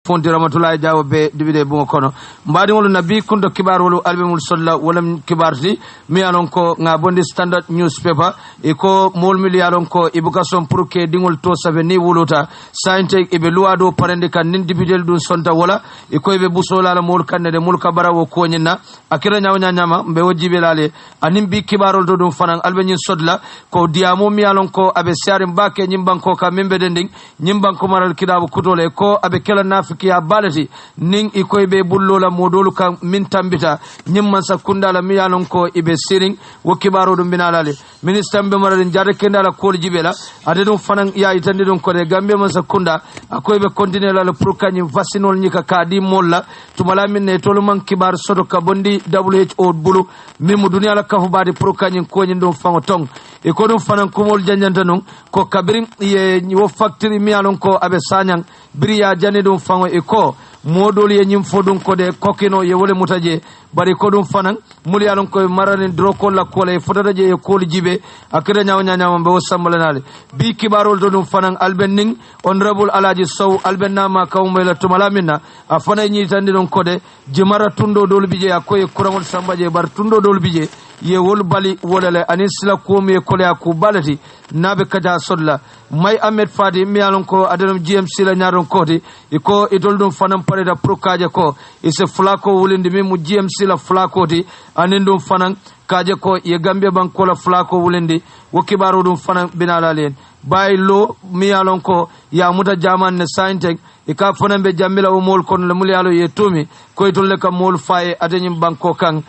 fonti ramatulahi jawo be dibide bungo kono mbadi wolu nabi kundo kibar wolu albumul solla wolam kibarti mi alon ko nga bondi standard newspaper e ko mol mil yalon ko ibukason pour que dingol to save ni wuluta sainte ibe luado parende kan nin dibidel dun sonta wala e ko ibe busola la mol kanne de mul kabara wo ko nyina akira nyawnya nyama mbe wojibe lale anim bi kibarol do dum fanan albenyin sodla ko diamo mi alon ko abe siarim bake nyimbanko ka membe dending nyimbanko maral kidabu kutole ko abe kala nafi kiya balati ning ikoy be bullola modolu kan min tambita nyimman sakunda la miyalon ko ibe siring wo kibaro dum binalale ministre be maradin jare kendala ko jibela ade dum fanan ya itande dum ko de gambe man sakunda akoy be continuer la pour kany vaccinol nyika kadi molla tumala min ne tolu man kibar sodo ka bondi WHO bulu mimu dunia la kafu badi pour kany ko nyi dum fango tong e ko dum fanan kumol janjanta non ko kabirin ye wo factory miyalon ko abe sanyang biriya jane dum fango e ko modol ye nyim fodum ko de kokino ye wole mutaje bari ko dum fanan muli alon ko marani droko la ko le fotata je e ko jibe akira nyaaw nyaaw be wasambalanale bi kibarol do dum fanan albenning honorable alaji sow albennama kawmo la tumala minna afana nyi tandi don ko de jimara tundo dol bije akoy kuramol sambaje bar tundo dol bije ye wol bali wolale anisla ko me ko le aku balati nabe kaja sodla may ahmed fadi mi alon ko adonum GMC la nyaaron koti iko idol dum fanam pare da prokaje ko ise flako wulindi mi mu GMC la flako ti anindum fanan kaje ko ye gambe banko la flako wulindi wo kibaro dum fanan binalalen bay lo mi alon ko ya muta jaman ne saintek ika fanan be jambila o mol kon le mulyalo ye tumi ko itolle ka mol faye adenyim banko kan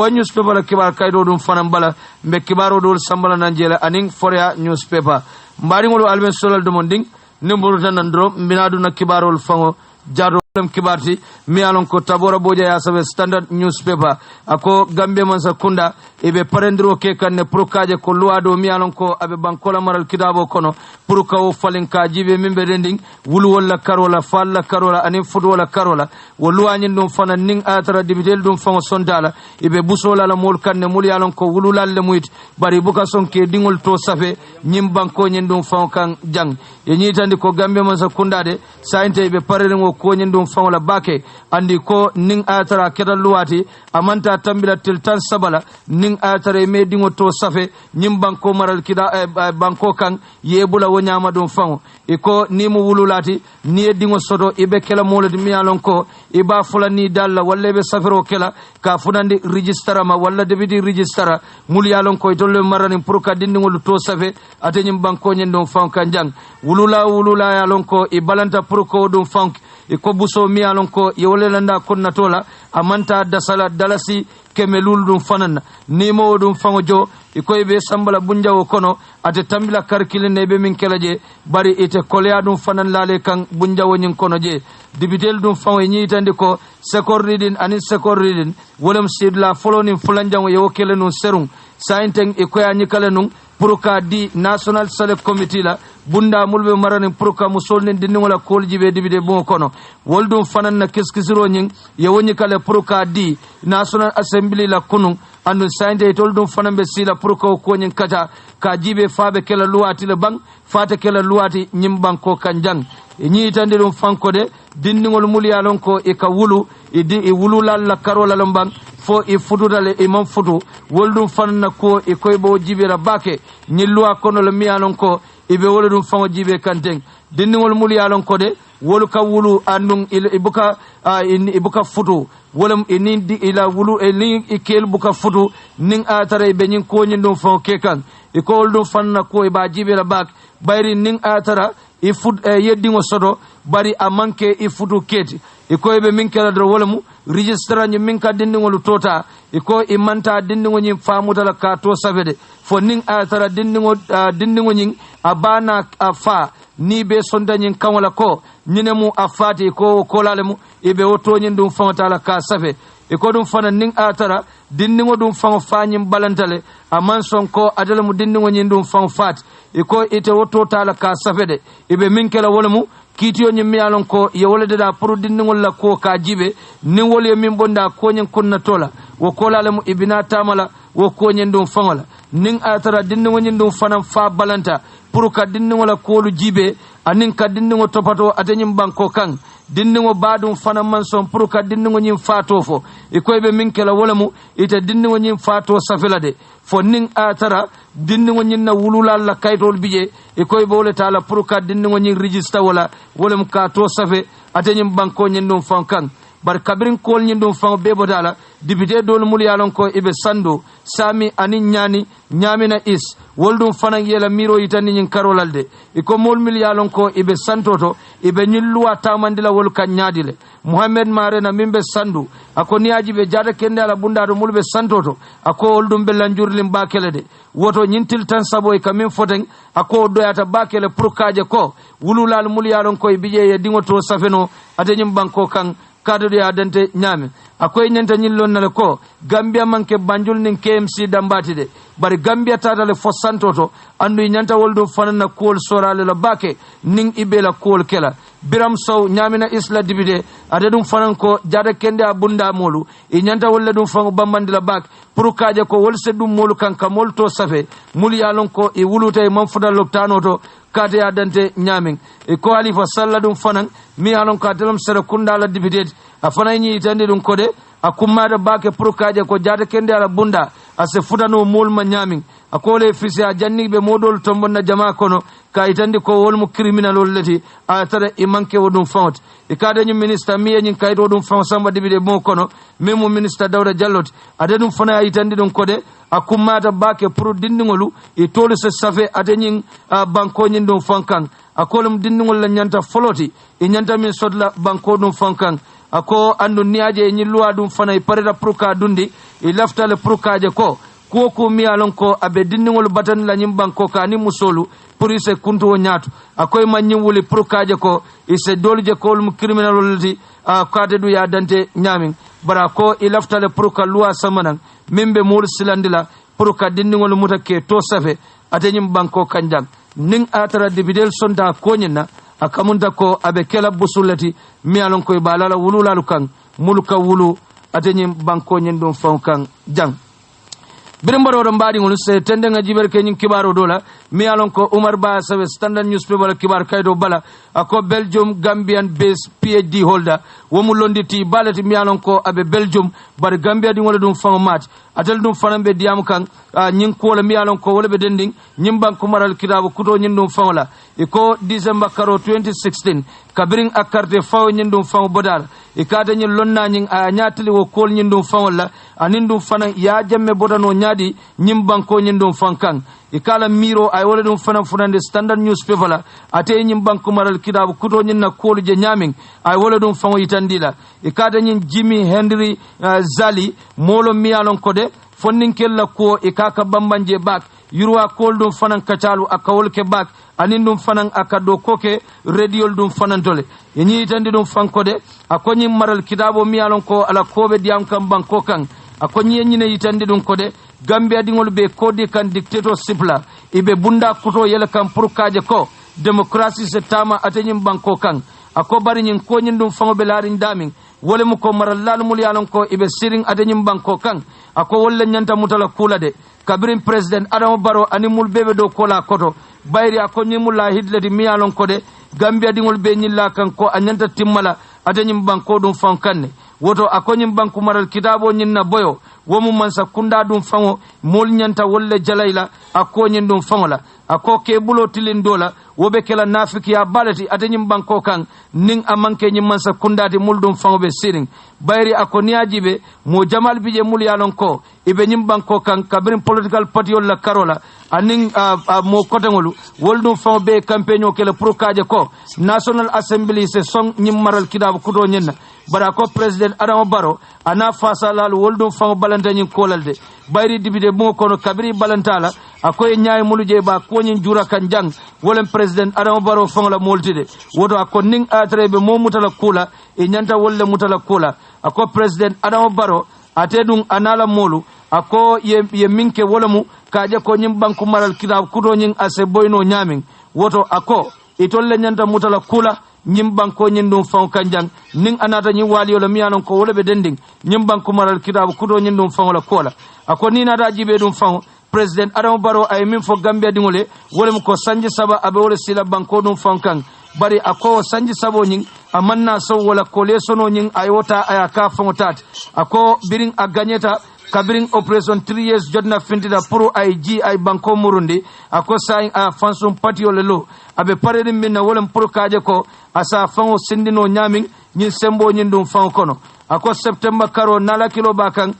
newspaper kibar kaydo dum fanam bala mbe kibaro dol sambala nanjela aning foria newspaper mbari ngolo alben solal do monding nimburu tan ndro mbinadu na kibarol fango jado kibarti mi alon ko tabora boja ya sabe standard newspaper ako gambe man sakunda ibe parendro ke kanne prokaje ko luado mi alon ko abe bankola maral kidabo kono pour ka o falin ka jibe mimbe dending wulu wala karola falla karola anin fudu wala karola wolu anyin dum fana ning atara dibitel dum fango sondala ibe busola la mol kanne mul yalon ko wulu lalle muit bari buka sonke dingol to safe nyim banko nyin dum fango kan jang e nyitandi ko gambe man sakunda de sainte ibe parendro ko nyin dum fangola bake andi ko ning atara kedal luwati amanta tambila tiltan sabala ning atare me dingo to safe nyim banko maral kida banko kan yebula wonyama dum fango iko ni mu wululati ni dingo sodo ibe kala molodi mi alon ko iba fulani dalla walla be safero kala ka funandi registra ma walla debiti registra mul yalon ko tolle marani pour ka dindingo to safe ate nyim banko nyen dum fango kan jang wulula yalon ko e balanta pour ko dum fango iko buso mi alon ko yewole landa konna tola amanta dasala dalasi kemelul dum fanana nimo dum fango jo iko be sambala bunjawo kono ate tambila karkile nebe min kelaje bari ite kolya dum fanan lale kan bunjawo nyin kono je dibitel dum fango nyitande ko sekor ridin ani sekor ridin wolem sidla folonin fulanjango yewo kele nun serum sainteng iko ya nyikale nun puruka di national select committee la bunda mulbe marani puruka musolni dinni wala koljibe dibide bon kono woldum fanan na keskisiro nyin ye woni kale puruka di national assembly la kunu andu sainde toldum fanan be sila puruka ko nyin kata ka jibe faabe kala luwati le bang fata kala luwati nyim banko kanjang nyi tande dum fanko de dinni ngol mulyalon ko e ka wulu e wulu la karola lombang fo e futudale e man futu woldum fanna ko e koybo jibira bake nyilwa kono le miyalon ko ibe wala dum fango jibe kanteng dinngol mul yalon ko de wolu ka wulu andung ibuka futu wolam inin di ila wulu ni ikel buka futu ning atare be nyin ko nyin dum fango kekan e ko wol dum fanna ko e ba jibe la bak bayri ning atara e fut yeddingo sodo bari amanke e futu keti e ko be min kala do wolamu registra nyi min ka dindingol tota e ko e manta dindingo nyi famutala ka to savede fo ning atara dindingo nyi abana afa ni be sonda nyi kamala ko nyinemu afati ko kolalemu e be woto nyi dum famutala ka safe e ko dum fana ning atara dindingo dum fango fanyim balantale aman son ko adala mu dindingo nyi dum fango fat e ko ite woto tala ka safede e be min kala wolamu kitiyo nyimmi alon ko ye wolede da pour dindingol la ko ka jibe ni wole min bonda ko nyen kunna tola wo kolale mu ibina tamala wo ko nyen dum fangola ning atara dindingo nyen dum fanam fa balanta pour ka dindingola ko lu jibe anin ka dindiŋo topato ate ñiŋ banko kaŋ dindiŋo baadum fana man son pour ka dindiŋo ñiŋ faato fo ikoy be miŋ kela wo lemu ite dindiŋo ñiŋ faato safela de fo niŋ a tara dindiŋo ñiŋ na wululal la kayitol bi je ikoy be wo le taa la pour ka dindiŋo ñiŋ registre wala wo lemu ka to safe ate ñiŋ banko ñiŋ dum faŋ kaŋ bari kabirin kool ñiŋ dum faŋo bee bota la député doolu mulu ye a loŋ ko i be sando saami aniŋ ñaani ñaamina is wolu dum fanaŋ ye la miiro yitandi ñiŋ karolal de i ko moolu milu ye a loŋ ko i be santo to i be ñiŋ luwa taamandi la wolu kaŋ ñaadi le muhammed marena miŋ be sandu a ko niŋ ye a jibe jaata kende a la bundaa to mulu be santo to a ko wolu dum be lanjuriliŋ baa kele de woto ñiŋ tili tan sabo i ka miŋ foteŋ a ko wo doyaata baa kele pour kaaje ko wululaalu mulu ye a loŋ ko i bi je ye diŋo to safeno ate ñiŋ banko kaŋ kadado ya dante ñaame akoy ñanta ñillon na le ko gambia manke banjul nin KMC dambati de bari gambia tata le fo santo to andu ñanta woldu fanana kool sorale la bake nin ibe la kool kela biram sow ñamina isla dibide ade dum fanan ko jada kende abunda molu e ñanta wolle dum fango bambandi la bak pour kaaje ko wol se dum molu kan ka mol to safe mul yalon ko e wuluta e man fudal loptano to kate ya dante ñamin e ko alifa salla dum fanan mi alon ka telam sere kunda la dibide a fanay ñi tande dum ko de a kummada bake pour kaaje ko jada kende ala bunda a se futano mol ma ñamin a ko le fisi a janni be modol tombonna jama kono ka itandi ko wol mu criminal wol leti a tara e manke wodum fawt e kada ñu ministre mi ñin kayto dum faw samba dibide mo kono memo ministre Dawda Jallote ade dum fana itandi dum ko de a kummata bake pour dindingolu e tolu se safe ade ñin banko ñin dum fankan a kolum dindingol la ñanta foloti e ñanta min sodla banko dum fankan ako andu niaje e ñin luwa dum fana e pareta pour ka dundi e laftale pour kaje ko mi alon ko abe dindigol batan la ñim banko ka ni musolu pour ise kuntu o ñaatu akoy ma ñim wuli pour kaje ko ise dolje ko mu criminal lati kade du ya dante ñamin bara ko i laftale pour ka loi samanan membe mol silandila pour ka dindigol mutake to safe ate ñim banko kanjang ning atara dibidel sonda ko ñina akamunta ko abe kela busulati mi alon ko balala wululalu kan muluka wulu ate ñim banko ñen dum faw kan jang birimbaɗo ɗo mbaɗi ngol se tende nga jiber ke ñing kibaro dola mi alon ko Umar Ba sabe Standard newspaper kibar kaydo bala ako Belgium Gambian based PhD holder womu londiti balati mi alon ko abe Belgium bar Gambia di wala dum famo match atel dum fanambe diam kan ñing ko la mi alon ko wala be dending ñim banko maral kitabu kuto ñin dum famola e ko December karo 2016 kabiring akarte faw ñin dum famo bodal e kata ñin lonna ñing a ñatali wo kol ñin dum famola anin dum fana ya jamme bodano ñaadi ñim banko ñin dum fankan e kala miro ay wala dum fana funande Standard newspaper la ate ñim banko maral kitabu kuto ñin na kolu je ñaming ay wala dum fango itandila e kata ñin Jimmy Henry Zali molo mi alon ko de fonnin kella ko e kaka bambanje bak yurwa kol dum fanan kacalu akawol ke bak anin dum fanan akado koke radiol dum fanan tole e ñi tandi dum fanko de akoni maral kitabo mi alon ko ala kobe diam kam banko kan akoni ñine yitandi dum ko de Gambia dingol be kodi kan dictatorship la ibe bunda kuto yele kam pour kaje ko démocratie se tama atenyim banko kan ako bari ñin ko ñin dum fango be laariñ damin wole mu ko maral lal mul yalon ko ibe siring atenyim banko kan ako wolle ñanta mutala kula de kabirin president Adama Barrow ani mul bebe do kola koto bayri ako ñimul la hidleti mi yalon ko de Gambia dingol be ñilla kan ko a ñanta timmala atenyim banko dum fankanne woto ako ñim banku maral kitabo ñin na boyo womu mansa kunda dum fango mol ñanta wolle jalayla ako ñin dum fangola ako ke bulo tilin dola wobe kela nafiki ya balati ate ñim banko kan ning amanke ñim mansa kundati mul dum fango be siring bayri ako niajibe mo jamal bije mul yalon ko ibe ñim banko kan kabirin political party la karola aning mo kotangolu wol dum fango be campaigno kele pro kaje ko National Assembly se song ñim maral kidab kudo ñenna bara ko president Adama Barrow ana fasalal wol dum fango balanta ñin kolalde bayri dibide mo kono kabiri balantala akoy nyaay muluje ba ko ñin jura kan jang wolem president Adama Barrow fango la moltide wodo ako ning atrebe mo mutala kula e nyanta wolle mutala kula ako president Adama Barrow ate dum anala molu ako ye minke wolemu kaje ko ñim banku maral kitab kudo ñin ase boyno nyamin woto ako itolle nyanta mutala kula ñim banko ñin dum faw kanjang ning anata ñi wali yola miyanon ko wala be dending ñim banko maral kitabu kudo ñin dum faw la kola ako ni nata jibe dum faw president Adama Barrow ay min fo Gambia dingole wala ko sanji saba abe wala sila banko dum faw kan bari ako sanji sabo nyin amanna so wala kole sono nyin ayota aya ka fongotat ako biring aganyeta kabiring operation 3 years jodna fintida pour ay ji ay banko murundi ako sayin a fansum patio lelo abe parede minna wolem pour kaje ko asa fango sindino nyamin nyin sembo nyin dum fan kono ako september karo nala kilo bakan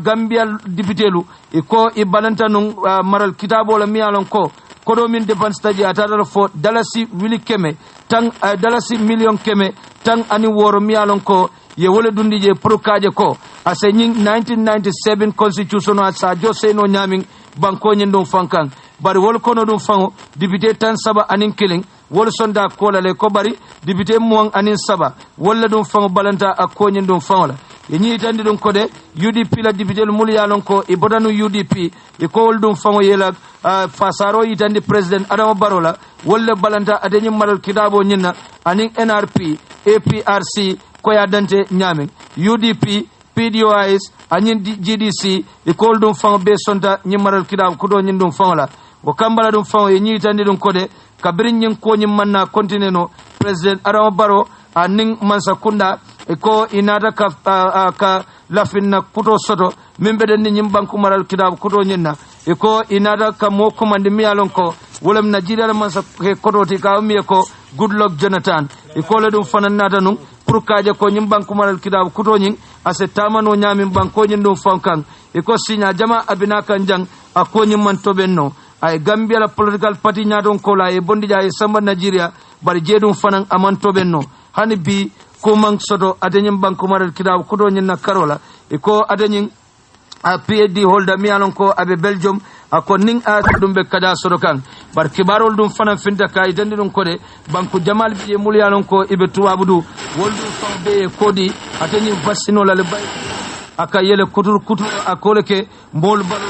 gambia dibitelu iko ibalanta nun maral kitabo la miyalon ko kodo min dépense taji atadara fo dalasi wili keme tan dalasi million keme tan ani woro miyalon ko ye wole dundi je pour kaje ko ase nyin 1997 constitution asa jose no nyamin banko nyin dum fankan bari wol kono dum fango député tan saba anin killing wol sonda kola le ko bari député muang anin saba wala dum fango balanta akko nyin dum fango la yenyi tandi dum ko de UDP la député mul yalon ko e bodanu UDP e ko wol dum fango yela fasaro yitandi president Adama Barola wala balanta adenyi maral kidabo nyinna anin NRP APRC ko ya dante nyamin UDP PDOIS anyin GDC e ko dum fango be sonta nyi maral kidabo kudo nyin dum fango la ko kambala dum fango yenyi tandi dum ko de kabirin nyin ko nyin manna continue no president Adama Barrow anin mansa kunda ko inata ka lafinna kuto soto mimbe den nyim banku maral kidab kuto nyinna ko inata ka mo komande miyalon ko wolam Nigeria mansa ke kodoti ka mi ko Goodluck Jonathan ko le dum fanan nata nun pour kaje ko nyim banku maral kidab kuto nyin ase tamano nyamim banko nyin dum fankan ko sinya jama abina kanjang ako nyim man tobenno ay Gambia la political party nyaton ko la e bondi jaay samba Nigeria bari jedum fanan aman tobenno hani bi ko man soto adenyim banko maral kidab kuto nyin na karola ko adenyim a PhD holder mi alon ko abe Belgium ako ning a dum be kada soto kan bar kibarol dum fanan finta kay dandi dum ko de banko Jamal bi mul yalon ko ibe tuwabudu woldu fambe kodi adenyim vaccino la le bay aka yele kutur akole ke mbol balo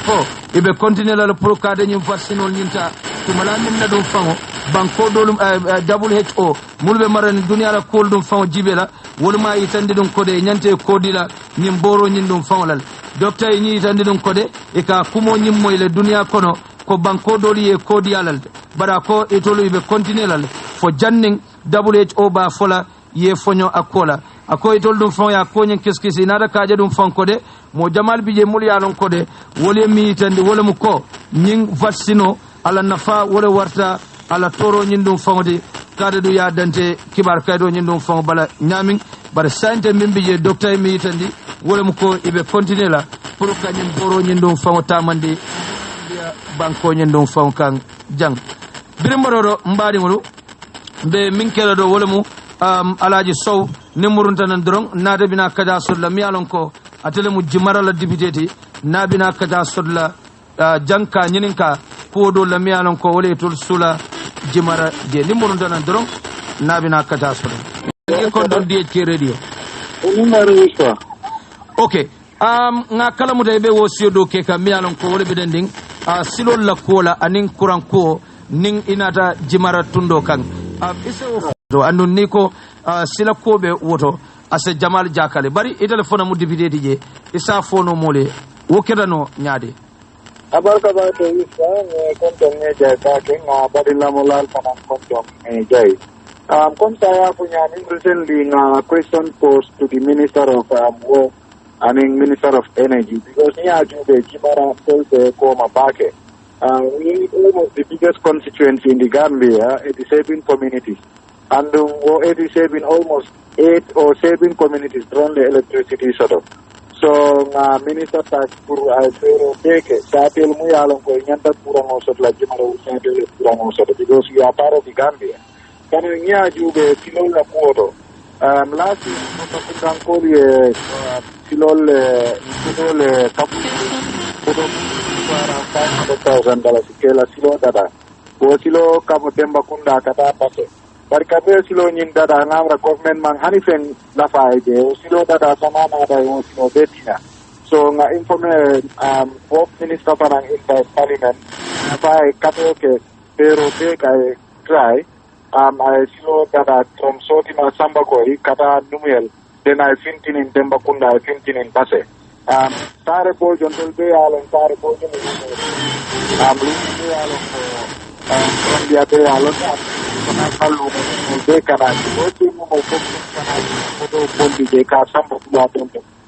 ko ibe continue la pour ka dañu vaccine nyinta to malamin na dum fango banko dolum WHO mulbe maran dunya la kol dum fango jibela wolma yitande dum kode nyante kodila nyim boro nyin dum fango lal docteur yi yitande dum kode e ka kumo nyim moyle dunya kono ko banko doli e kodi alal bara ko e tolu ibe continue lal fo janning WHO ba fola ye fonyo akola ako itol dum fon ya ko nyen keskisi nada kaje dum fon ko de mo Jamal bije mul yalon ko de wole mi tande wole mu ko nyin vaccino ala nafa wole warta ala toro nyin dum fon de kade du ya dante kibar kaydo nyin dum fon bala nyamin bar sante min bije docteur mi tandi wole mu ko ibe continue la pour ka nyin boro nyin dum fon tamande ya banko nyin dum fon kan jang birimaro mbadi ngulu be min kala do wole mu alaji sow nemurunta nan drong nada bina kada sodla mi alon ko atele mu jimara la dibiteti na bina kada sodla janka nyininka ko do la mi alon ko wole tul sula jimara je nemurunta nan drong na bina kada sodla ko don die ci radio okay nga kala mu be wo siodo ke ka mi alon ko wole be dending silol la kola anin kuran ko ning inata jimara tundo kan iso to andun ni ko sila kobe woto ase Jamal Jakale bari e telefona mu député je isa fono mole wokedano nyaade abarka ba to isa ne konton ne jaka ke na bari la molal kana konton ne jai kon saya punya recently na question posed to the Minister of War and Minister of Energy because niya jube jimara tolse ko mabake we almost the biggest constituency in the Gambia 87 communities. And 87 almost 8 or 7 communities drawn the electricity sort of. So Minister tax pour pero teke satel mu yalon ko nyanta kurang osot la jimaro satel kurang osot because we are part of the Gambia. Kan nya jube silol la kuoto. Last no kundang ko ye silol kapu kudo para $500,000 kela silo dada. Ko silo kamu temba kunda kata pase. Barkabe silo nyin dada ngamra government man hanifen la faide o silo dada sama na da o silo betina so nga informe both minister parang in the parliament na fa kato ke pero be kai try I silo dada from soti ma samba ko kata numel then I fintin in temba kunda I fintin in pase Sare Bojon will be Allen, Sare Bojon will be Allen from the other Allen. They can actually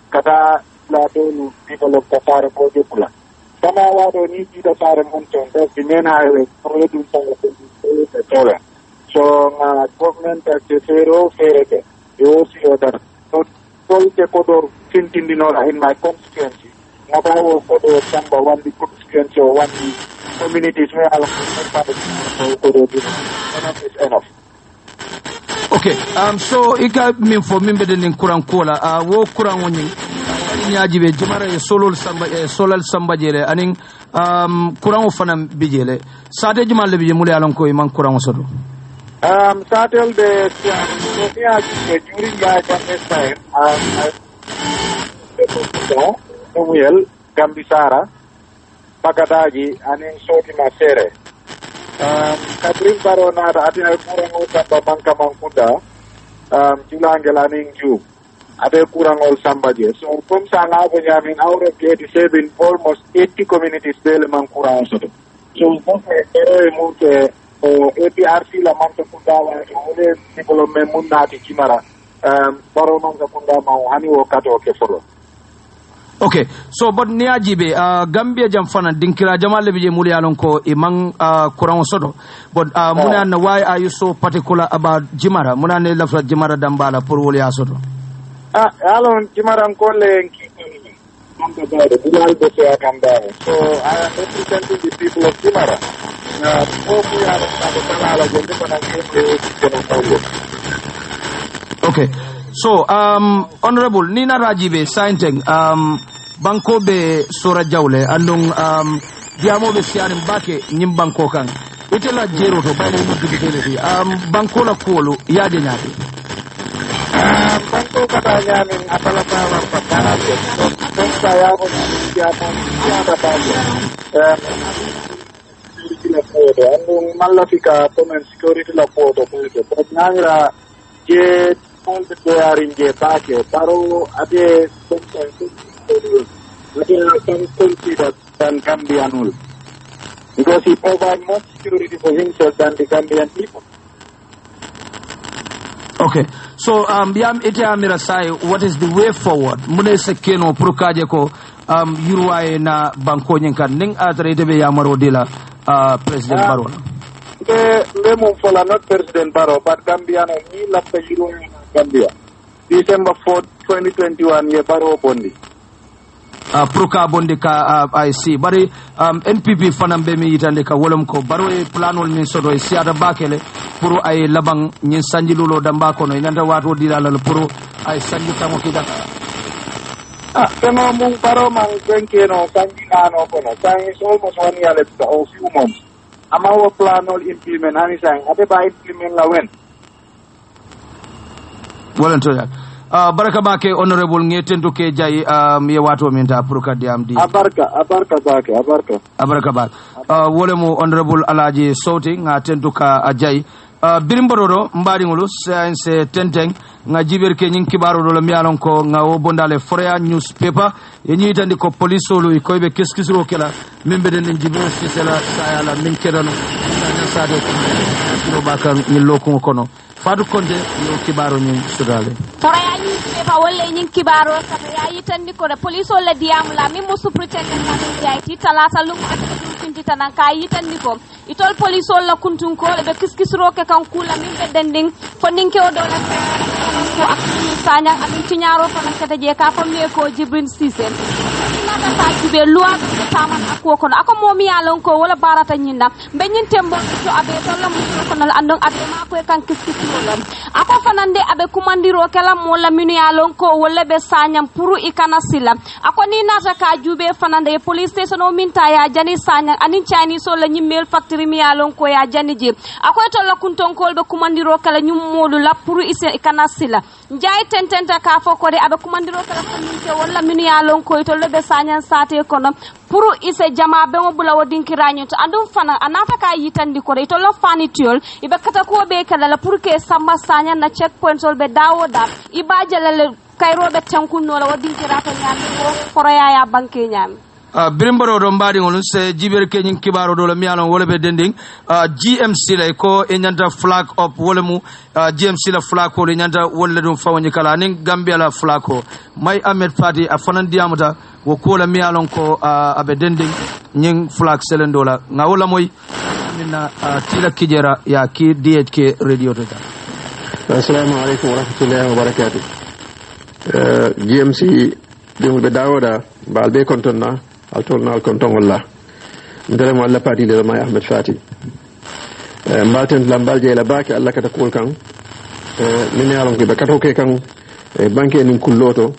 Kata Plato develop the Sare Bojopula. Samawado needs the Sare Mountain, that's the main highway, providing some of the so, government has a fair, you see that. So, Kodor Tintinora in my constituency. Nabawo Kodor Samba, one the constituency or one communities where I is enough. Okay, so ika min fo min be den kuran kola wo kuran woni nyaaji be jumara e solal samba jele anin kuran fanam bijele sade jumal be je muli alon ko man kuran sodo Satel de Sophia during my campaign time Samuel Gambisara Pakadaji anin Soti Masere Katrin Barona Adina Kurang Samba Banka Mangkunda Julangel aning Ju Ade Kurang Ol Sambaje. So from Sanga Benjamin out of 87 almost 80 communities Bele Mangkurang Soto. So Mute APRC la Manta Kundawa Ole people Munati Kimara Baronon Kundama Hani Wakato Keforo. Okay, so but niajibe Gambia jam fana dinkira jamal be muli alon ko imang kuran sodo but muna na why are you so particular about Jimara muna ne lafra Jimara dambala pour woli asodo alon Jimara ko le so I am representing the people of Jimara okay, so honorable Nina Rajibe Sainteng banko be sora jawle andong diamo be siarim bake nyim banko kan itela jero to bale no dibitele banko la kolo yaade nyaade banko kata nyamin apala tawa patara to saya ko ya ada bale la foto andong malafika tomen security la foto ko nyangra je all the are in the back paro ade some consider than Gambian because he provides more security for himself than the Gambian people. Okay, so biam ite amira sai what is the way forward mune sekeno prokaje ko yurwaye na banko nyenkan ning atre de be yamaro dila president Barrow le mum fola not president Barrow but Gambian ni la pejiro Gambia December 4 2021 ye Barrow bondi Pruka bondi ka IC bari NPP fanam be mi yitande ka wolom ko Barrow e planol min sodo e siada bakele pour ay labang nyin sanjilulo damba ko no inanda wato dilala pour ay sanji kamo kida kama mung Barrow mang kenkeno sanjinano ko no sang is almost 1 year left or few months amawo planol implement hani sang ade ba implement la wen volunteer baraka bake honorable ngeten to ke jay ye wato minta pour kadi am di abarka ba wole mo honorable alaji sauti nga tentuka ajay birimbodo mbadi ngulu science tenteng nga jiber ke nyin kibaro do mi alon ko nga o bondale forea newspaper ye nyitandi ko police solo ko be keskisro kala membe den jibo sisela sayala min kedano na sade ko bakam ni lokko kono fadu konde no kibaro nyin sudale forea newspaper wolle nyin kibaro sa ya yitandi ko police wala diam la mi musu protect na IT talata lum tinti tanan ka yitandi ko itol police wala kuntun ko be kiskisro ke kan kula min be dending fondinke o do la ko ak sanya ak tiñaro ko nakata je ka fam ne ko Jibrin Cissé nata sa be loi ko taman ak ko kono ako momi yalon ko wala barata nyinda be nyin tembo to abe to lam ko nal andon abe ma ko kan kiskisro lam ako fanande abe kumandiro kala mo la minu yalon ko wala be sanyam puru ikana sila ako ni nata ka jube fanande police station o minta ya jani sanya anin Chinese so la nyimmel factory mi yalon ko ya jani je ako to la kunton ko be kumandiro kala nyum modu la puru ise ikana sila njay tententa ka foko de abe kumandiro kala faminte wala minu yalon ko to lebe sanyan sate kono puru ise jama be mo bula wodinki ranyo to andum fana anata ka yitandi ko to lo fani tiol ibe kata ko be kala la pur ke samba sanyan na checkpoint sol be dawo da iba jalale kayroɓe tankunnola waddintirato ñami ko foroyaya banque ñami birimbaro do mbadi ngol se jiber ke nyin kibaro do la mialon wala be dending GMC la ko e nyanta flag up wala mu GMC la flag ko le nyanta wala dum fawni kala nin Gambia la flag ko may Ahmed Fati a fanan diamuta wo ko la mialon ko abe dending nyin flag selendo la nga wala moy minna tila kijera ya ki DHK radio to assalamu alaikum wa rahmatullahi wa barakatuh GMC dum be dawoda balbe kontonna altolnal konton walla ndere mo alla pati le may Ahmed Fati mbaten lambal je la baki alla kata kol kan min yalon ke be kato ke kan banque nin kulloto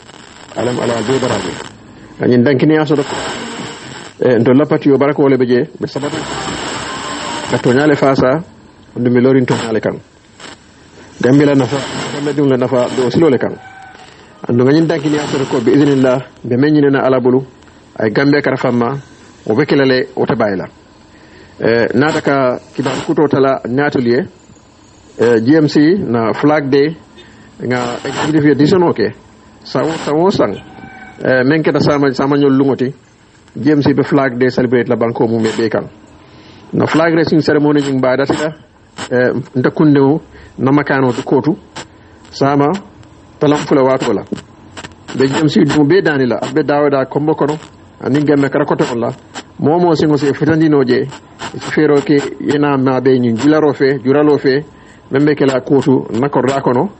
alam ala be barabe anyin dankini aso do ndo la pati yo barako wala be je be sabata kato nyale fasa ndo mi lorin to nyale kan gambila nafa dum la nafa do silole kan ando ngani dankini aso ko be iznillah be menyina ala bulu ay gambe kara famma o bekelale o tabayla nataka kibar kuto tala natelier GMC na flag day nga executive edition okay sawo sang menke da sama nyol lungoti GMC be flag day celebrate la banko mu be kan na flag raising ceremony jing ba data ndakunde na makano to kotu sama talam fula wato la be GMC dum be danila be dawda kombo kono anin gemme kara koto wala momo singo se fetandinoje fero ke yena ma be nyin juralo fe membe ke la kotu nakorda kono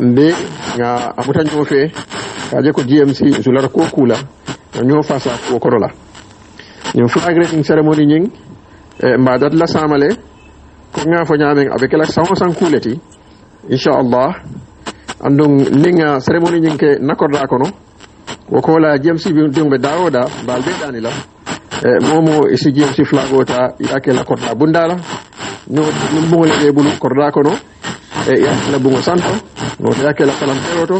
mbe nga amutanyo fe kaje ko GMC zulara ko kula nyo fasa ko korola nyo flag raising ceremony nying mbadat la samale ko nga fo nyamen avec la san kuleti inshallah andong ninga ceremony nying ke nakorda kono wokola GMC bi dumbe dawoda balbe danila momo isi GMC flagota yake la korda bundala no mbole be bulu korda kono ya la bungo santo no yake la salam peroto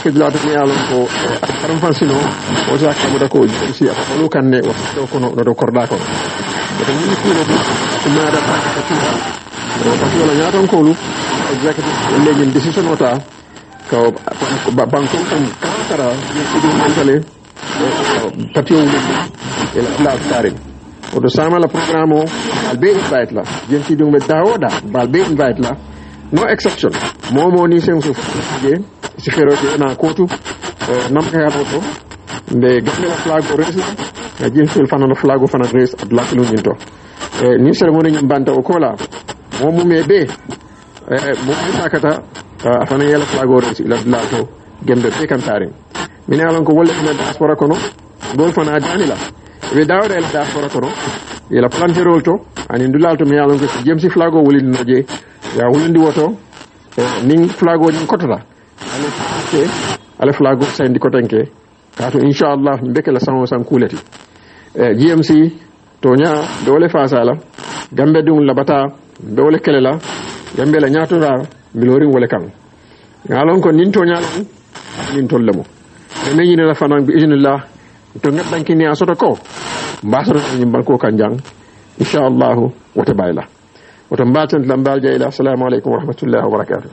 ke dula to yalo ko karam fansino o ja ka muda ko GMC ko kanne o kono no do korda kono to ni ko no ko ma da ko wala nyaton ko lu executive legend decision ota ko banko tam kara itu mentale patio el la tarin o do sama la programo albe invite la jenti dum be dawoda balbe invite la no exception momo ni sen so je si fero je na kotu nam ka ya to be gamela flag o resla ya jenti fanano flag o fana res adla lu nyinto ni ceremony nyim banta o kola momo mebe mo takata afana yela flag o res ila to gembe be kantarin min alon ko wolle na diaspora kono dol fana danila be dawde el diaspora kono yela planterol to ani ndulal to mi alon ko GMC flag o woli noje ya wolindi woto ning flag o ni kotota ale flag o sendi kotanke kato inshallah mbeke la sanwo san kuleti GMC to nya dole fasala gambe dum labata dole kelela gambe la nyatora milorin wole kan alon ko nin to nyalon nin tollamo ne yina la fanan bi iznillah to ngaddan kini asoto ko mbasoro ni banko kanjang inshallah wata bayla wata mbatan lambal jayla assalamu alaikum wa rahmatullahi wa barakatuh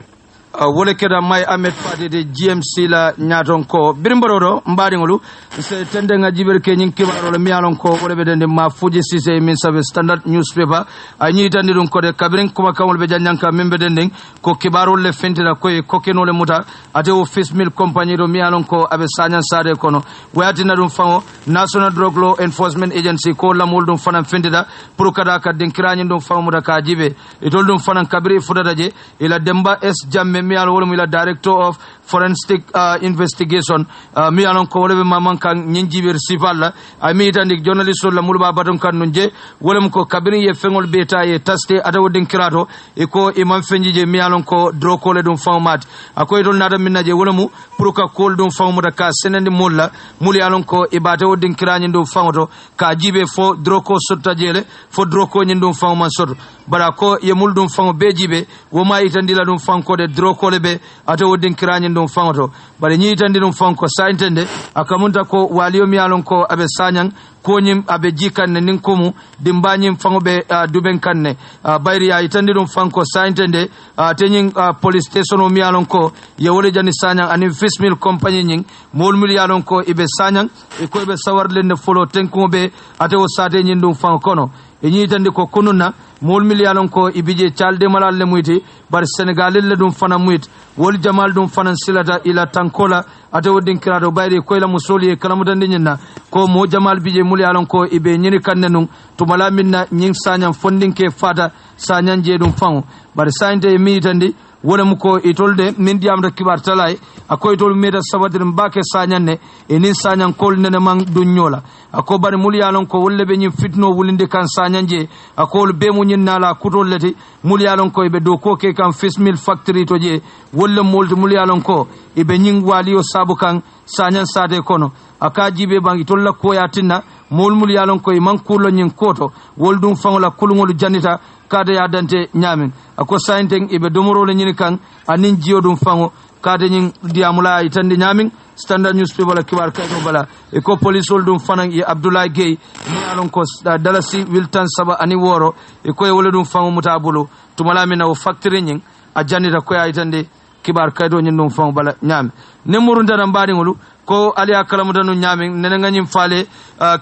wole keda may Ahmed Fati de GMC la nyaton ko birimborodo mbadi ngolu se tende nga jiber ke nyin kibaro le mialon ko wole be dende ma fuji sise min sabe standard newspaper anyi tandi dum ko de kabrin kuma kamol be janyanka membe dende ko kibaro le fentira ko e kokeno le muta ate office mil compagnie do mialon ko abe sanyan sade kono wayati na dum fango national drug law enforcement agency ko lamol dum fanam fentida pour kada ka dinkirani dum fango muta ka jibe e tol dum fanan kabri fudada je ila demba s jamme mi al wolum ila director of forensic investigation mi alon ko wolbe mamman kan nyinjiber sifalla ami tandik journalist la mulba baton kan nunje wolum ko kabini ye fengol beta ye taste adawo dinkirato e ko imam fenjije mi alon ko dro ko le dum fawmat akoy don nada minnaje wolumu pour ka kol dum fawmuda ka senende mulla muli alon ko ibate o dinkirani dum fawto ka jibe fo dro ko sotta jele fo dro ko nyindum fawman sot bara ko ye mul dum faw be jibe wo ma itandila dum fanko de dro biro kolebe ate wodin kirani ndum fangoto bare nyitandi dum fanko saintende akamunta ko waliyo miyalon ko abe sanyang konyim abe jikanne ninkumu dimbanyim fangobe duben kanne bayri ya itandi dum fanko saintende tenyin police station o miyalon ko ye wole jani sanyang anim fismil compagnie nyin mol miliyalon ko ibe sanyang e ko ibe sawarlende folo tenkumobe ate o sate nyin dum fanko kono e nyitandi ko kununa mol miliyalon ko ibije chalde malal le muyti bar senegalil le dum fana muyt wol jamal dum fana silata ila tankola ate wodin kirado bayri ko ila musoli e kalamu dandinna ko mo jamal bije miliyalon ko ibe nyini kanne nun tumala minna nyin sanyam fondinke fata sanyan je dum fango bar sainte e mitandi wala muko itolde min diamda kibar talay akoy tol meda sabadir mbake sanyanne enin sanyan kol nene man dunyola ako bari mulyalon ko wolle be nyim fitno wulinde kan sanyanje akol be mu nyin nala kutol leti mulyalon ko be do ko ke kan fismil factory to je wolle molde mulyalon ko ibe nyin waliyo sabu kan sanyan sade kono aka jibe bangi tolla ko yatinna mol mulyalon ko man kulo nyin koto woldum fangola kulungolu janita kada ya dante nyamin ako sainteng ibe domoro le nyini kan anin jiodum fango kada nyin diamula itande nyamin standard newspaper la kibar kaito bala e ko police oldum fanan e Abdoulaye Gueye ni alon ko dalasi wiltan saba ani woro e ko e woledum fango mutabulu tumala mina o factory nyin a janita ko ya itande kibar kaito nyin dum fango bala nyam ne murunda na mbadi ngolu ko ali akalamuta no nyamin nene nganyim fale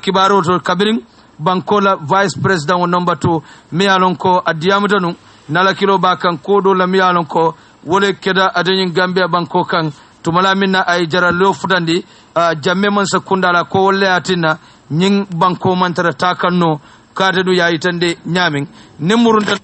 kibaro to kabirin bankola vice president o number 2 miyalon ko adiyamuta nu nala kilo ba kan kodo la miyalon ko wole keda adanyin gambia banko kan tumala minna ay jara lo futandi jamme man sakunda la ko wolle atina nyin banko man tara takanno kade du yayi tande nyamin nemurunta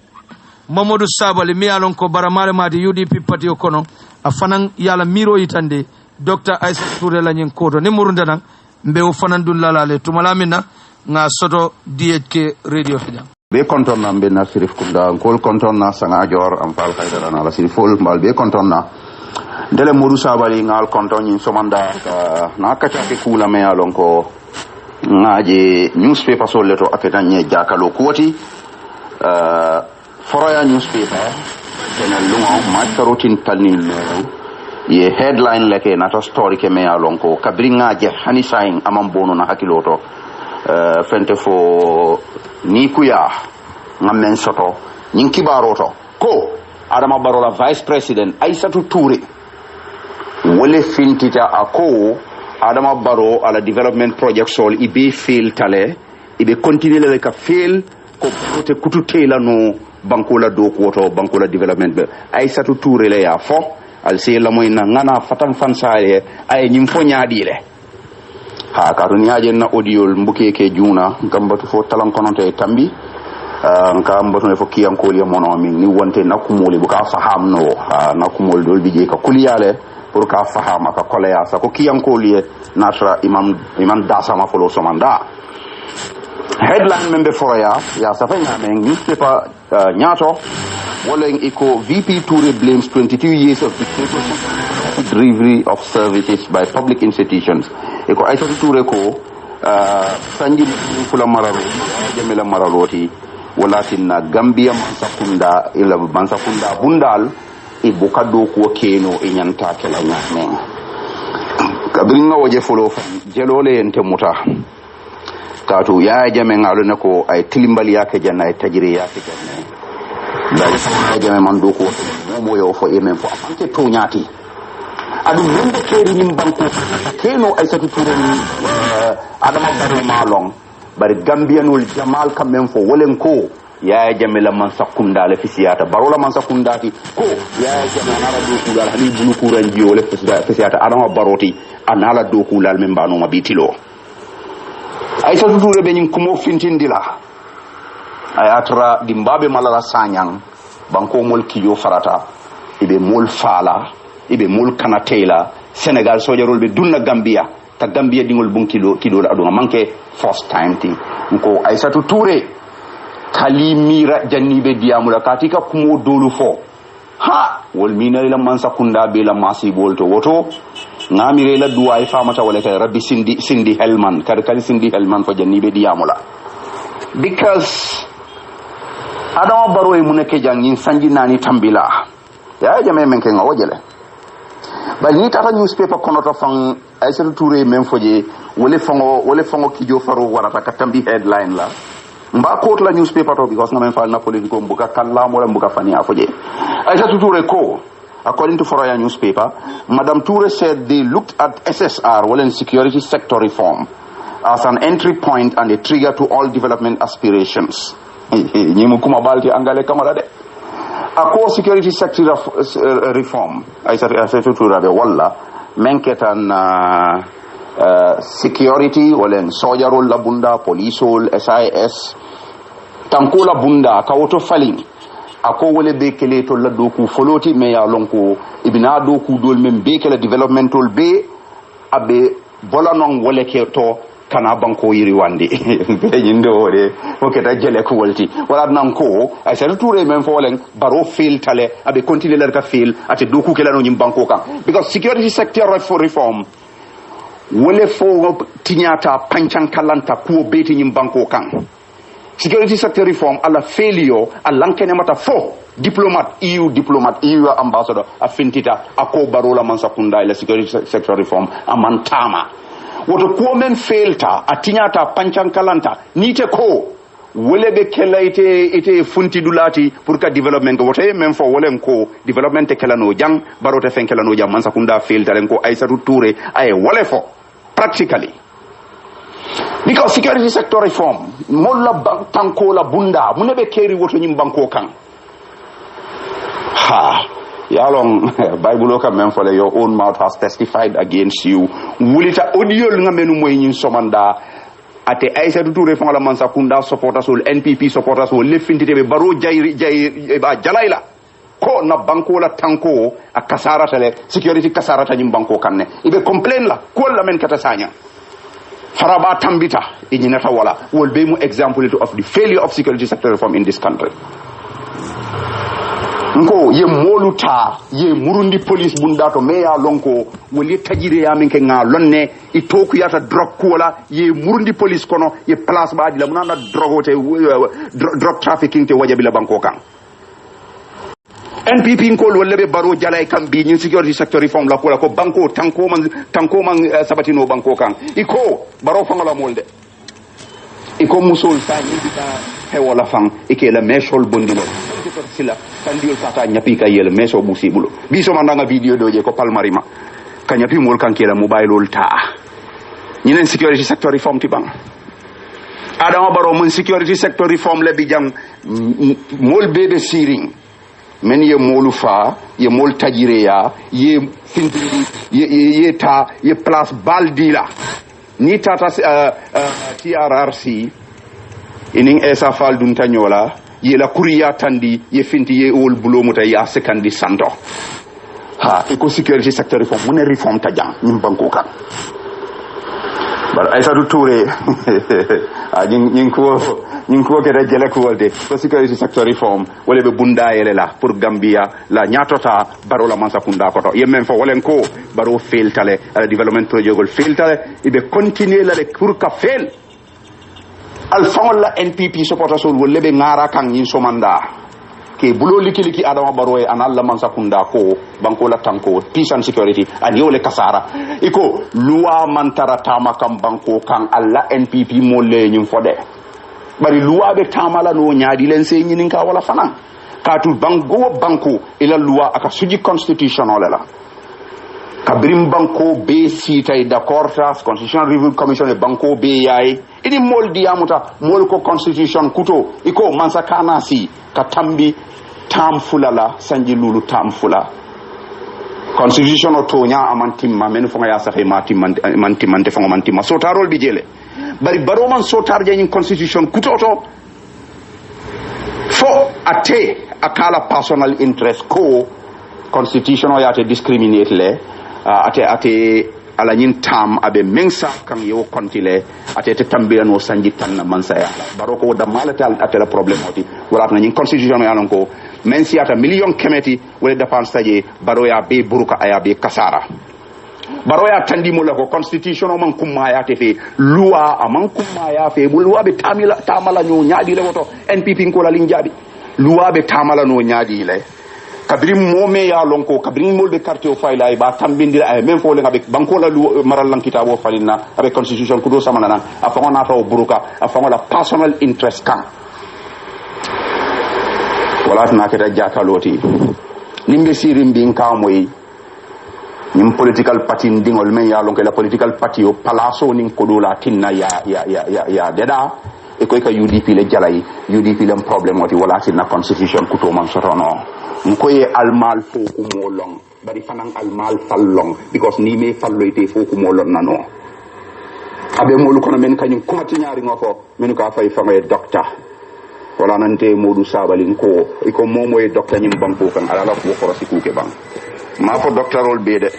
Mamadou Sabali miyalon ko baramare madi UDP party o kono afanan yala miro itande Dr. Aissa Touré la nyin kodo nemurunta nan mbe o fanan dun lalale tumala minna nga soto DHK radio hajam be konton na mbe na sirif kunda kol konton na sanga jor am fal khaydara na la sirifol mbal be konton na dele Modou Sabali ngal konton nyin somanda na kacha ke kula me alon ko ngaje newspaper so leto aketa nye jakalo kwoti foroya newspaper tena lunga matarotin talnin ye headline leke na to story ke me alon ko kabringa je hani sain amam bono na hakiloto fente fo ni kuya ngamen soto nyin kibaroto ko Adama Barrow la vice president Aissatou Touré wole fintita ako Adama Barrow ala development project sol ibe fail tale ibe continue le ka fail ko prote kututela no bankola do ko bankola development be Aissatou Touré le ya fo al se la moy na ngana fatan fansaye ay nyim fo nyaadile ha karun yaaje na audiol mbuke ke juna gambatu fo talan kononte tambi ngam batu fo kiyam ko li mono min ni wonte nakumoli bu ka faham no nakumol dol bije ka kuliyale pour ka faham ka koleya sa ko kiyam ko li natra imam dasa ma folo somanda headline membe foroya ya sa fa nyame newspaper nyato wolen iko VP Touré blames 22 years of delivery of services by public institutions iko Aissatou Touré ko sanji fula mararo jamila mararoti walatinna Gambia mansakunda ila mansakunda bundal e bokado ko keno e nyanta kala nyamen kabringa waje folo jelole ente muta katu ya jame ngalo nako ay tilimbali yake janna ay tajiri yake janna dal sa jame man do ko mo yo fo emen fo amante to nyati adu mende keri nim banko keno Aissatou Touré Adama Barrow malong bari Gambianul Jamal kamem fo wolen ko ya jamila man sakunda le fisiyata Barola man sakundati ko ya jamana ala do kulal hani bulu kuran jiyo le fisiyata Adama Barroti anala do kulal men banu mabitilo Aissatou Touré be nyin kumo fintindila ayatra dimbabe malala sanyang banko mol kiyo farata ibe mol fala ibe mol kanatela Senegal sojarol be dunna Gambia ta Gambia dingol bon kilo la aduna manke first time ti ko Aissatou Touré kalimira jannibe diamula katika kumo dolu fo ha wol minari la man sakunda be la masi bolto woto ngamire la duwa famata wala kay rabbi sindi helman kar sindi helman fo jannibe diamula because Adama Barrow e muneke jangin sanji nani tambila ya jame men ke ngawjele ba ni tata newspaper kono to fan ay sa touré même foje wole fango kijo faro warata ka tambi headline la mba court la newspaper to because ngamen fal na politico mbuka kala mo mbuka fani afoje ay sa touré ko according to Foroya newspaper Madam Toure said they looked at SSR well in security sector reform as an entry point and a trigger to all development aspirations ñi kuma balti angale kamara de ako security sector reform ay sa touré be walla menketan security wala sojarol la bunda policeol SIS tanko la bunda kawoto falling ako wala be kele to la doku foloti me ya lonko ibina doku dol men be kele developmental be abe bolanon wala ke to kana banko yiri wande be nyindo de o ke ta jele ko wolti wala nan ko ay sa touré men fo len baro fail tale abe continuer la ka fail ate doku kele no nyim banko kan because security sector reform wole fo tinyata panchan kalanta ko beti nyim banko kan security sector reform ala failure alankene mata fo diplomat EU ambassador afintita ako barola mansakunda ila security sector reform amantama woto ko men failta atinyata panchan kalanta nite ko wole be kelaite ite funti dulati pour ka development ko wote men fo wolen ko development te kelano jang barote fen kelano jang mansakunda failta len ko Aissatou Touré ay wole fo practically because security sector reform molla tanko la bunda munebe keri woto nyim banko kan ha yalong bible ka men fole your own mouth has testified against you wulita audio nga menu moy nyin somanda ate Aissatou Touré fon la mansakunda supporters ol NPP supporters ol lefintite be baro jay ba jalaila ko na banko la tanko a kasara tele security kasara ta nyim banko kanne ibe complain la ko la men kata sanya faraba tambita inyinata wala will be mu example of the failure of security sector reform in this country nko ye moluta ye murundi police bundato meya lonko woli tajire ya minke nga lonne itoku yata drug kola ye murundi police kono ye place baadi la munana drug trafficking te wajabila banko kan NPP ko wolle be baro jalay kam bi ñin security sector reform la ko banko tanko man sabatino banko kan iko baro fangala molde iko musul sa ñi bita he wala fang ike la meshol bondino sila kandiol tata nyapi ka yele meso musibulo biso mandanga video doje ko palmarima ka nyapi mol kan kela mobile ol ta ñinen security sector reform ti bang adama baro mun security sector reform le bi jang mol bebe siring men ye molu fa ye mol tajireya ye fintindi ye ta ye place baldila ni tata TRRC inin esa fal dun tanyola ye la kuriya tandi ye finti ye ol bulomuta ya sekandi santo ha eco security sector reform mun reform tajang nim banko kan bar Aissatou Touré ñing ko ke jele ko wolde ko security sector reform wala be bunda yele la pour Gambia la nyatota baro la mansakunda ko to yemen fo wolen ko baro fail tale ala development project gol fail tale ibe continuer la pour ka fail al fawol la NPP supporters wol be ngara kan ñin somanda ke bulo liki adama baro e analla mansakunda ko banko la tanko peace and security and yole kasara iko luwa mantara tama kam banko kan alla NPP molle ñum fode bari luwa be tamala no nyaadi len se ñinin ka wala fanan katu banko ila luwa aka suji constitutional la kabrim banko be sitay d'accord tas constitution review commission e banko be yaay idi mol diamuta mol ko constitution kuto iko mansa kana si ka tambi tam fulala sanji lulu tam fula constitution o tonya amantimma men fonga ya safe mantimman de fonga mantimma so tarol bi jele bari baro man so tar jani constitution kutoto fo ate akala personal interest ko constitution o yate discriminate le ate ala nyin tam abe mensa kan yo kontile ate te tambira no sanji tan mansa ya baro ko da malata atela problem oti wala na nyin constitution ya non ko men si ata million kemeti wala dépense taje baro ya be buruka aya be kasara baro ya tandi mo la ko constitution o man kumma ya te fe loi aman kumma ya fe bu loi be tamala no nyaadi le woto NPP ko la linjabi loi be tamala no nyaadi le kabiri mome ya lonko kabiri molde quartier o fayla ba tambindira ay même fo le ngabe banko la maral lankita bo falina avec constitution kudo samana afa on ata o buruka afa la personal interest kan wala na keta jakaloti nimbe sirim bin ka moy nim political party ndingol men ya lonko la political party o palaso nin kodola tinna ya deda e ko ka UDP le jalay UDP le problem oti wala tinna constitution kuto man sotono nkoye almal fo ko molong bari fanan almal fallong because ni me falloyte fo ko molon nano abe molu kono men kanyum komati nyaari ngoko men ka fay famay docteur wala nante modu sabalin ko iko momo e docteur nyim banko kan ala ko ko rasiku ke bang ma ko docteur rol bede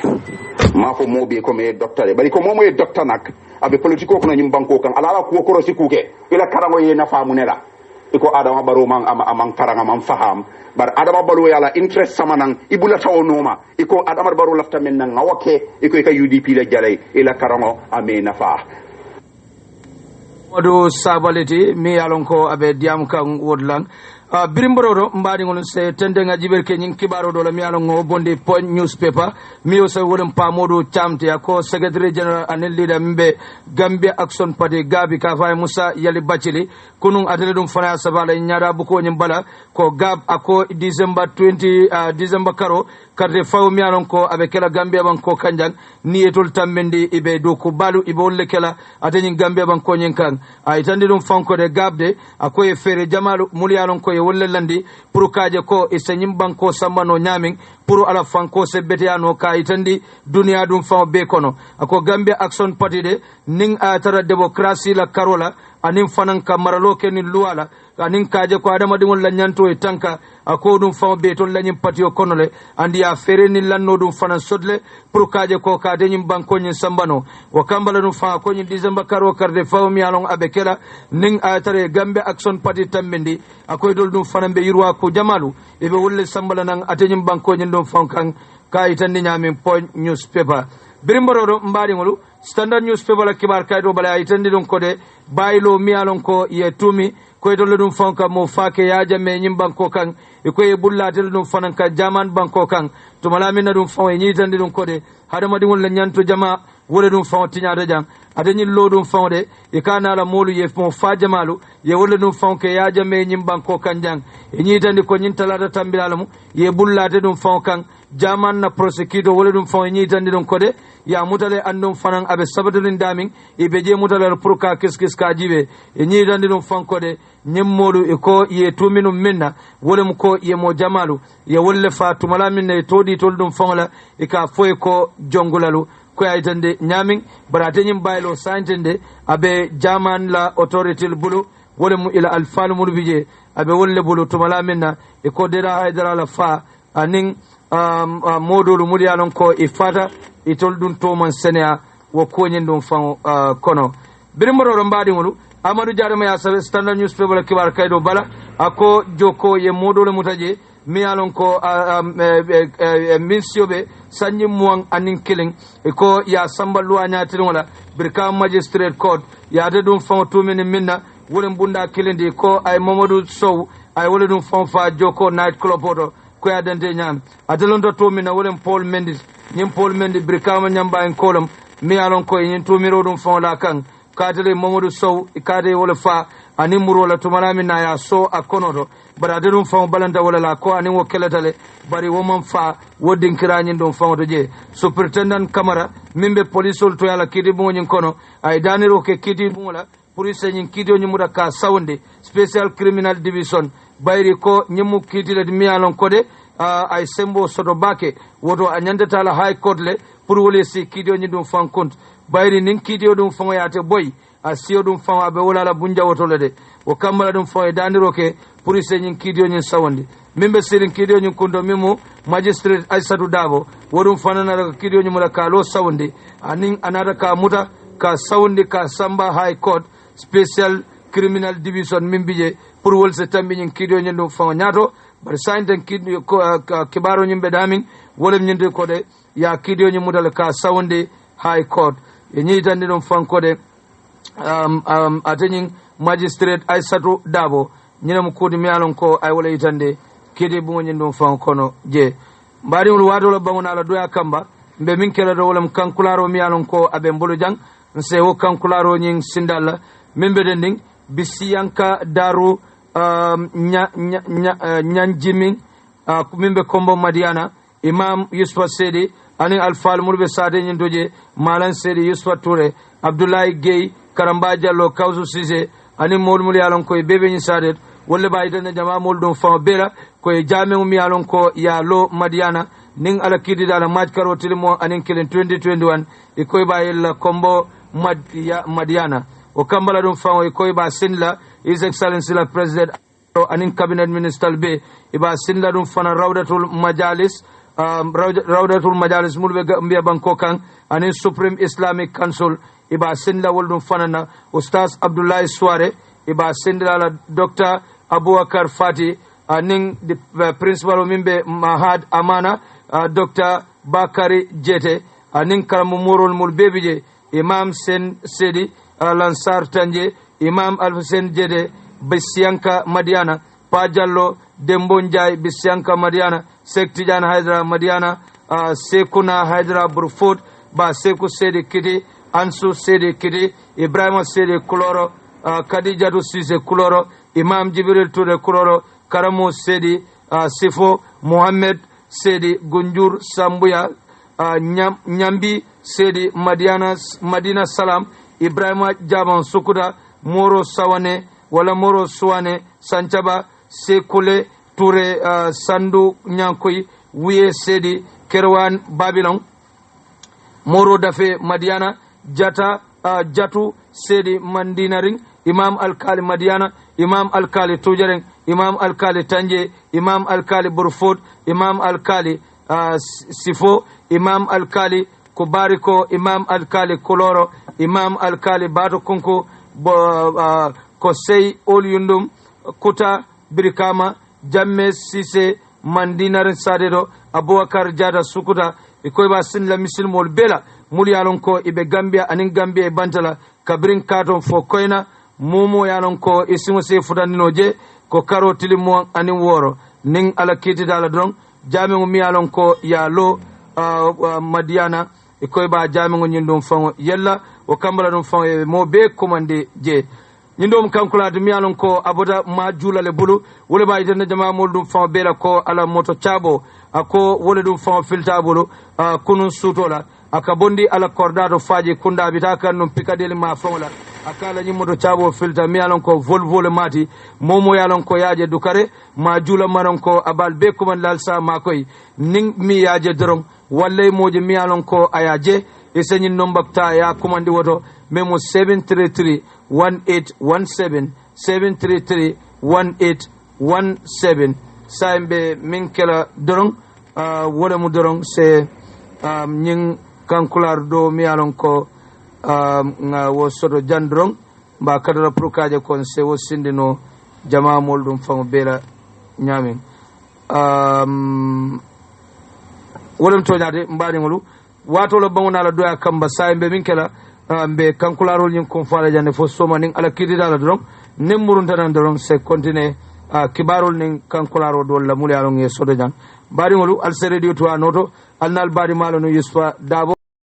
ma ko mobe ko me docteur bari ko momo e docteur nak abe politiko ko nyim banko kan ala ko ko rasiku ke ila karango ye na famu nela iko adama baro man amang karanga man faham bar adama baro yala interest samanang ibula taw noma iko adama baro lafta men nan ngawake iko ka UDP la jalay ila karango ame nafa modu sabaleti mi alonko abe diam kan wodlan birimboro mbadi ngol se tendenga jiberke nyin kibaro do la mi alongo bonde point newspaper mi o se wolum pa modu chamte ko secretary general anel leader mbe Gambia Action Party gabi ka fay Musa Yali Bachili kunun atele dum fana sabala nyaada bu ko nyim bala ko gab ako December 20 December karo karte faw mi alonko abe kala Gambia ban ko kanjang ni etol tambendi ibe do ko balu ibe wolle kala ateni Gambia ban ko nyen kan ay tandi dum fanko de gabde ako e fere jamalu muli alonko wolle landi pour kaje ko e senyim banko sambano nyamin pour ala fanko se betiano ka itandi dunia dum fa be kono ako Gambia Action Party de ning atara democracy la karola anin fanan kamaralo ke ni luwala anin kaje ko adama dum la nyanto e tanka ako dum fa be to lañim patio kono le andi a fere ni lanno dum fanan sodle pour kaje ko ka deñim banko ni sambano o kambala dum fa ko ni December karo karde fa mi alon abekela ning atare Gambia Action Party tambendi akoy dol dum fanan be yirwa ko jamalu e be wolle sambala nan ateñim banko ni dum fankan kay tan ni nyami point newspaper birimboro mbadi ngolu Standard newspaper la kibar kaydo bala itandi dum kode baylo mi alon ko ye tumi ko to dum fanka mo fake ya jamme nyim banko kan e ko e bullatel dum fanan ka jaman banko kan to malami na dum fon e nyitandi dum kode hada madi won la nyanto jama wole dum fon tinyata jang adani lo dum fon de e kana la molu ye fon fa jamalu ye wole dum fon ke ya jamme nyim banko kan jang e nyitandi ko nyintala tambilalamu ye bullate dum fon kan jaman na prosecutor wole dum fon e nyitandi dum kode ya mutale andum fanan abe sabatulin damin e beje mutale pour ka kiskis ka jibe e nyitandi dum fon kode nyemmolu e ko ye tuminum minna wolem ko ye mo jamalu ye wolle fa tumala minna e todi tol dum fongla e ka foy ko jongulalu ko aytande nyamin barate nyim baylo santende abe jaman la authority bulu wolem ila alfal mulbije abe wolle bulu tumala minna e ko dera haydara la fa anin modolu mudialon ko e fata e tol dum to man senea wo ko nyen dum fon kono birimoro mbadi ngolu Amadou Diarama ya sabe Standard newspaper la kibar kaydo bala ako joko ye modole mutaje mi alon ko minsiobe sanyi muang anin killing ko ya sambalu anyati wala birka magistrate court ya de dum fon to min minna wolen bunda kilindi ko ay Mamadou Sow ay wolen dum fon fa joko night club oto ko ya dante nyam atelondo to min wolen Paul Mendes nyim Paul Mendes birka ma nyamba en kolom mi alon ko yin to miro dum fon la kan kadere Mamadou Sow kade wala fa ani muro la tumala min na ya so akonodo bara de dum fa balanta wala la ko ani wo keletale bari wo man fa wodin kirani dum fa to je superintendent Camara mimbe police to yala kidi bo nyin kono ay daniro ke kidi bo la police nyin kidi nyi muda ka sawndi special criminal division bayri ko nyimu kidi le mi alon kode ay sembo soto bake woto anyanda tala high court le pour wole si kidi nyi dum fa compte bayri nin kidio dum fon yaate boy a siyo dum fon abe wala la bunja wotole de o kambala dum fon e dandiro ke police nyin kidio nyin sawandi mimbe sirin kidio nyin kundo mimu magistrate Aissatou Dabo wodum fanana la kidio nyin mula ka lo sawandi anin anada ka muta ka sawandi ka samba high court special criminal division mimbije pour wol se tambi nyin kidio nyin dum fon nyato bar sainten kidio kibaro nyin be damin wolem nyin de ko de ya kidio nyin mudal ka sawandi high court e nyitandi dum fankode atenin magistrate Aissatou Dabo nyina mu kodi mi alon ko ay wala yitande kidi bungo nyindum fan kono je mbari wol wado la bangona la doya kamba mbe min kala do wolam kankularo mi alon ko abe mbulu jang nse wo kankularo nyin sindala membe dending bisiyanka daru nyanjimin kumimbe kombo madiana imam Yusuf Sedi ani alfal mulbe sade nyin doje malan Sedi Yusuf Touré Abdoulaye Gueye Karamba Diallo Kawsu Cissé ani mol mul yalon ko bebe nyi sade wolle bayitane jama mol don fa bela ko jame mi yalon ko ya lo madiana ning ala kidi dala maj karo tilmo anin kelen 2021 e koy bayel kombo madiana o kambala dum fa e koy ba sinla his excellency la president anin cabinet minister be e ba sinla dum fana rawdatul majalis mulbe mbiya banko kan anin supreme islamic council e ba sinla wol dum fana na ustaz abdoulaye soare e ba sinla la docteur abouakar fati anin the principal mimbe mahad amana Dr. Bakari Jete anin karamu murul mul bebije imam sen sedi lansar tanje imam alhussein jede bisiyanka madiana pajallo dembo njay bisiyanka madiana sektijan haydra madiana sekuna haydra burfut ba seku sedi kiti ansu sedi kiti ibrahima sedi kuloro kadijatu sise kuloro imam jibril touré kuloro karamu sedi sifo mohammed Sedi Gunjur Sambuya Nyambi Sedi Madina Salam Ibrahima Jaban Sukuda Moro Sawane wala Moro Suwane Sanchaba Sekule Touré Sandu Nyankoy Wiye Sedi Kerwan Babylon Moro Dafe Madiana Jatu Sedi Mandinaring Imam Alkali Madiana Imam Alkali Tujareng Imam Alkali Tanje Imam Alkali Burfut Imam Alkali Sifo Imam Alkali Kubariko Imam Alkali Koloro Imam Alkali Bato Kunku Kosei Olyundum Kuta Birikama Jamme Sise Mandinarin Sadedo Abouakar Jada Sukuta ikoyba sinla misil mol bela muli yalon ko ibe Gambia anin Gambia e bantala kabrin katon fo koyna momo yalon ko isimo se futandino je ko karo tilimo anin woro ning ala kiti dala don jami mi yalon ko ya lo Madiana ikoyba jami ngo nyindum fango yella o kambala dum fango e mo be commande je ñindom kankulaade mi alon ko aboda ma juulale bulu wole ba itene jama mol dum fan bela ko ala moto chabo ako wole dum fan filta bulu kunun sutola aka bondi ala kordado faji kunda bita kan num pikadeli ma fonla akala ñi moto chabo filta mi alon ko volvo le mati momo yalon ko yaaje dukare ma juula maron ko abal be ko man lal sa ma koy ning mi yaaje dorom walle moje mi alon ko ayaje e senyin nombakta ya commandi woto memo 733-1817 733-1817 saimbe min kela dorong wala mu dorong se ñing kankular do mi alon ko nga wo soto jandrong ba kadara prokaje kon se wo sindino jama mol dum fango bela nyamin wolam to nyaade mbani ngolu wato lo bangona la doya kamba saimbe min kela mbe kankularol ñing kon faala jande fo soma ning ala kididala doron nemmurun tanan doron se continue kibarol ning kankularo do la muli alon e sodo jang bari ngolu al sere di to anoto al nal bari malo no yusfa dabo